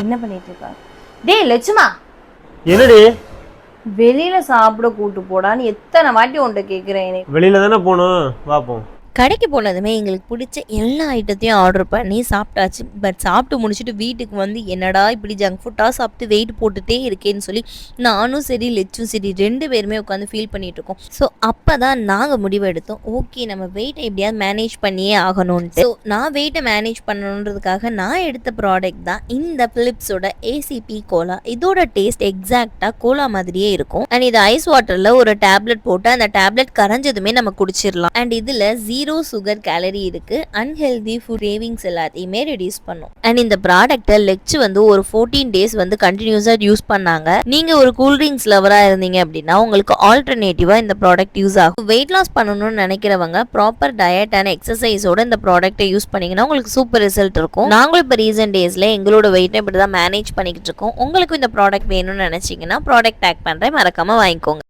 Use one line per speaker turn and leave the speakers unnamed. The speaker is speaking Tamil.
என்ன பண்ணிட்டு இருக்காங்க? டேய் லட்சுமா,
என்னடி?
வெளியில சாப்பிட கூட்டு போடான்னு எத்தனை வாட்டி உன்கிட்ட கேக்குறேன்.
வெளியில தானே போகணும், பார்ப்போம்.
கடைக்கு போனதுமே எங்களுக்கு பிடிச்ச எல்லா ஐட்டத்தையும் ஆர்டர் பண்ணி சாப்பிட்டாச்சு. பட் சாப்பிட்டு முடிச்சுட்டு வீட்டுக்கு வந்து என்னடா இப்படி ஜங்க் ஃபுட்டாக சாப்பிட்டு வெயிட் போட்டுகிட்டே இருக்கேன்னு சொல்லி நானும் சரி லெச்சும் சரி 2 பேருமே உட்காந்து ஃபீல் பண்ணிட்டு இருக்கோம். ஸோ அப்போ தான் நாங்கள் முடிவு எடுத்தோம், ஓகே நம்ம வெயிட்டை எப்படியாவது மேனேஜ் பண்ணியே ஆகணும்ன்ட்டு. ஸோ நான் வெயிட்டை மேனேஜ் பண்ணணுன்றதுக்காக நான் எடுத்த ப்ராடக்ட் தான் இந்த பிலிப்ஸோட ஏசிபி கோலா. இதோட டேஸ்ட் எக்ஸாக்டாக கோலா மாதிரியே இருக்கும். அண்ட் இது ஐஸ் வாட்டரில் ஒரு டேப்லெட் போட்டு அந்த டேப்லெட் கரைஞ்சதுமே நம்ம குடிச்சிடலாம். அண்ட் இதில் 0 சுகர் கேலரி இருக்கு. அன்ஹெல்தி ஃபுட் கிரேவிங்ஸ் எல்லாத்தையுமே ரெடியூஸ் பண்ணும். அண்ட் இந்த ப்ராடக்ட்டை லெச்சு வந்து ஒரு 14 டேஸ் வந்து கண்டினியூஸா யூஸ் பண்ணாங்க. நீங்க ஒரு கூல் ட்ரிங்க்ஸ் லவரா இருந்தீங்க அப்படின்னா உங்களுக்கு ஆல்டர்னேட்டிவா இந்த ப்ராடக்ட் யூஸ் ஆகும். வெயிட் லாஸ் பண்ணணும்னு நினைக்கிறவங்க ப்ராப்பர் டயட் அண்ட் எக்ஸசைஸோட இந்த ப்ராடக்ட்டை யூஸ் பண்ணீங்கன்னா உங்களுக்கு சூப்பர் ரிசல்ட் இருக்கும். நாங்களும் இப்போ ரீசன்ட் டேஸ்ல எங்களோட வெயிட்டை இப்படி தான் மேனேஜ் பண்ணிக்கிட்டு இருக்கோம். உங்களுக்கு இந்த ப்ராடக்ட் வேணும்னு நினைச்சீங்கன்னா ப்ராடக்ட் டேக் பண்றேன், மறக்காம வாங்கிக்கோங்க.